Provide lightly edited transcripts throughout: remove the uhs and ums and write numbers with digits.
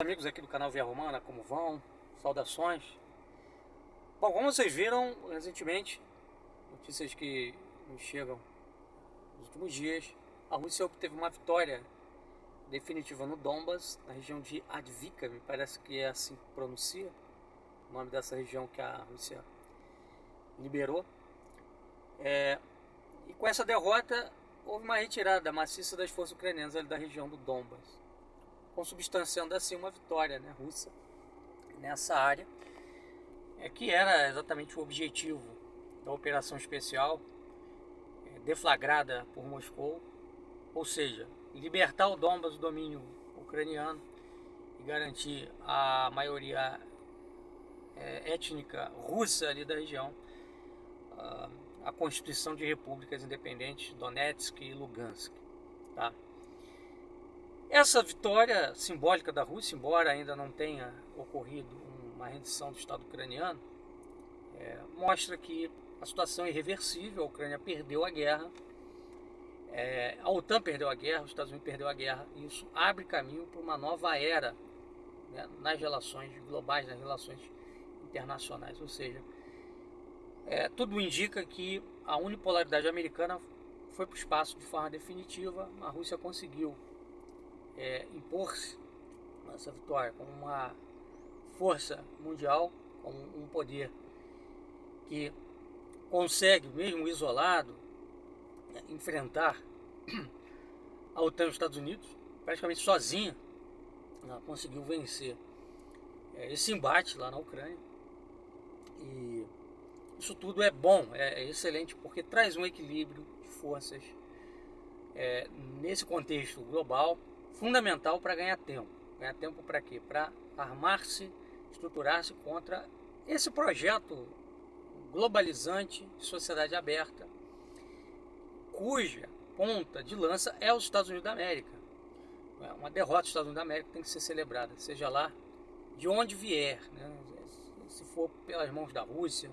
Amigos aqui do canal Via Romana, como vão? Saudações. Bom, como vocês viram recentemente, notícias que nos chegam nos últimos dias, a Rússia obteve uma vitória definitiva no Donbas, na região de Advika, me parece que é assim que pronuncia, o nome dessa região que a Rússia liberou. E com essa derrota, houve uma retirada maciça das forças ucranianas ali da região do Donbas, consubstanciando assim uma vitória, russa nessa área, que era exatamente o objetivo da operação especial deflagrada por Moscou, ou seja, libertar o Donbas do domínio ucraniano e garantir a maioria étnica russa ali da região, a constituição de repúblicas independentes Donetsk e Lugansk, tá? Essa vitória simbólica da Rússia, embora ainda não tenha ocorrido uma rendição do Estado ucraniano, mostra que a situação é irreversível. A Ucrânia perdeu a guerra, a OTAN perdeu a guerra, os Estados Unidos perdeu a guerra, e isso abre caminho para uma nova era, nas relações globais, nas relações internacionais. Ou seja, tudo indica que a unipolaridade americana foi para o espaço de forma definitiva. A Rússia conseguiu impor-se essa vitória como uma força mundial, como um poder que consegue, mesmo isolado, enfrentar a OTAN e os Estados Unidos praticamente sozinha. Ela conseguiu vencer esse embate lá na Ucrânia, e isso tudo é bom, é excelente, porque traz um equilíbrio de forças nesse contexto global, fundamental para ganhar tempo. Ganhar tempo para quê? Para armar-se, estruturar-se contra esse projeto globalizante de sociedade aberta, cuja ponta de lança é os Estados Unidos da América. Uma derrota dos Estados Unidos da América tem que ser celebrada, seja lá de onde vier, se for pelas mãos da Rússia,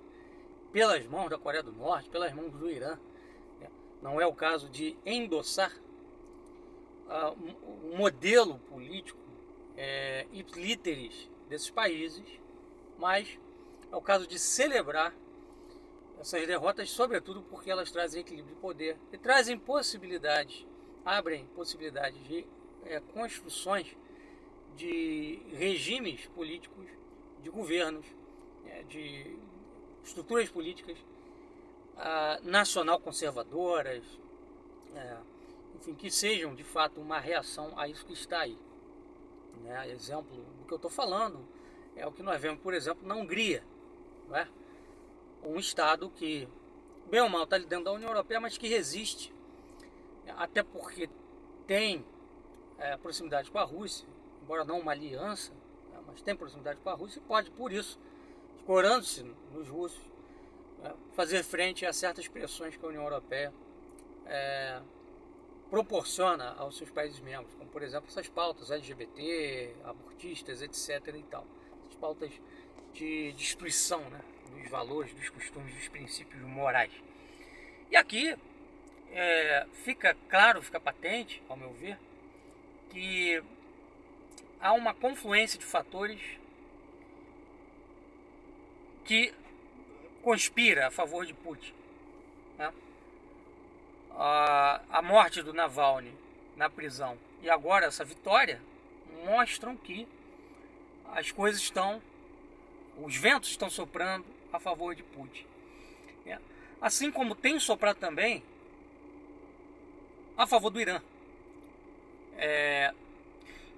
pelas mãos da Coreia do Norte, pelas mãos do Irã. Não é o caso de endossar um modelo político ipsilíteris desses países, mas é o caso de celebrar essas derrotas, sobretudo porque elas trazem equilíbrio de poder e trazem possibilidades, abrem possibilidades de construções de regimes políticos, de governos, de estruturas políticas nacional conservadoras, enfim, que sejam de fato uma reação a isso que está aí. Exemplo do que eu estou falando é o que nós vemos, por exemplo, na Hungria, um estado que, bem ou mal, está ali dentro da União Europeia, mas que resiste, até porque tem proximidade com a Rússia, embora não uma aliança, mas tem proximidade com a Rússia, e pode, por isso, escorando-se nos russos, fazer frente a certas pressões que a União Europeia proporciona aos seus países membros, como por exemplo essas pautas LGBT, abortistas, etc. e tal. Essas pautas de destruição dos valores, dos costumes, dos princípios morais. E aqui fica claro, fica patente, ao meu ver, que há uma confluência de fatores que conspira a favor de Putin. A morte do Navalny na prisão e agora essa vitória mostram que as coisas os ventos estão soprando a favor de Putin, assim como tem soprado também a favor do Irã.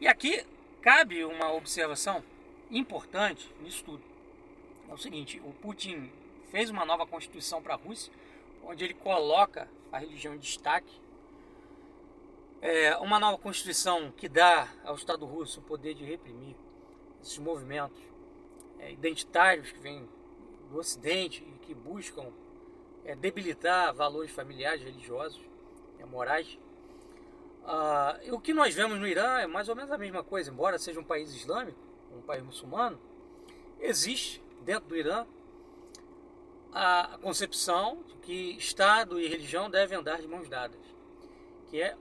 E aqui cabe uma observação importante nisso tudo. É o seguinte: o Putin fez uma nova constituição para a Rússia, onde ele coloca a religião em destaque. Uma nova constituição que dá ao Estado russo o poder de reprimir esses movimentos identitários que vêm do Ocidente e que buscam debilitar valores familiares, religiosos, morais. E o que nós vemos no Irã é mais ou menos a mesma coisa. Embora seja um país islâmico, um país muçulmano, existe dentro do Irã a concepção de que Estado e religião devem andar de mãos dadas, que é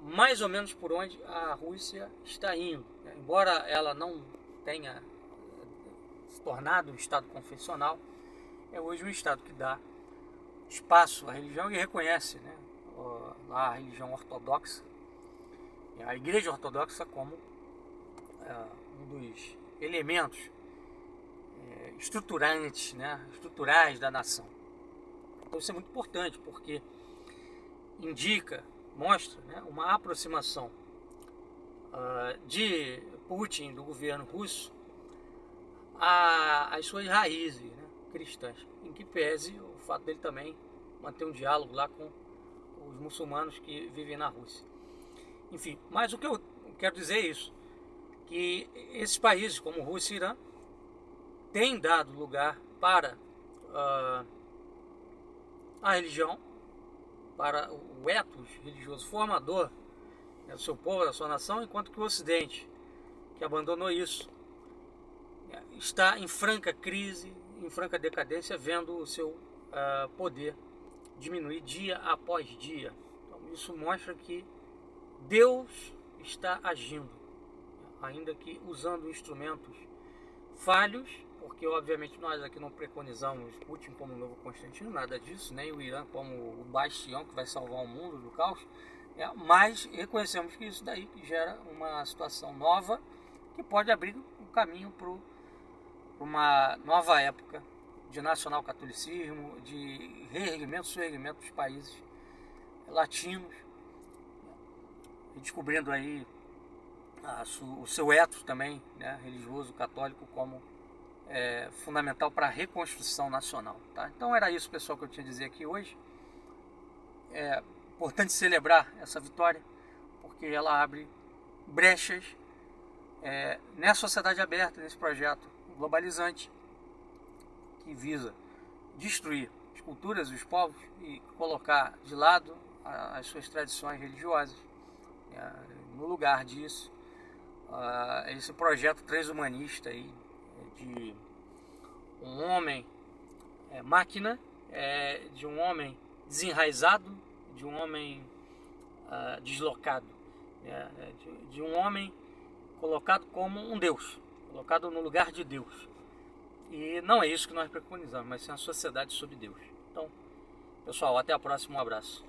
mais ou menos por onde a Rússia está indo, né? Embora ela não tenha se tornado um Estado confessional, é hoje um Estado que dá espaço à religião e reconhece, né, a religião ortodoxa, a Igreja Ortodoxa, como um dos elementos estruturantes, né, estruturais da nação. Então isso é muito importante, porque indica, mostra, né, uma aproximação de Putin, do governo russo, às suas raízes, né, cristãs, em que pese o fato dele também manter um diálogo lá com os muçulmanos que vivem na Rússia. Enfim, mas o que eu quero dizer é isso, que esses países como Rússia e Irã têm dado lugar para a religião, para o ethos religioso formador, né, do seu povo, da sua nação, enquanto que o Ocidente, que abandonou isso, está em franca crise, em franca decadência, vendo o seu poder diminuir dia após dia. Então, isso mostra que Deus está agindo, ainda que usando instrumentos falhos, porque obviamente nós aqui não preconizamos Putin como o novo Constantino, nada disso, nem o Irã como o bastião que vai salvar o mundo do caos, mas reconhecemos que isso daí gera uma situação nova que pode abrir um caminho para uma nova época de nacional-catolicismo, de reerguimento, surgimento dos países latinos, descobrindo aí o seu ethos também, né, religioso, católico, como fundamental para a reconstrução nacional. Tá? Então era isso, pessoal, que eu tinha a dizer aqui hoje. É importante celebrar essa vitória, porque ela abre brechas nessa sociedade aberta, nesse projeto globalizante, que visa destruir as culturas e os povos e colocar de lado as suas tradições religiosas. No lugar disso, esse projeto transhumanista aí, de um homem máquina, de um homem desenraizado, de um homem deslocado, de um homem colocado como um Deus, colocado no lugar de Deus. E não é isso que nós preconizamos, mas sim a sociedade sob Deus. Então, pessoal, até a próxima, um abraço.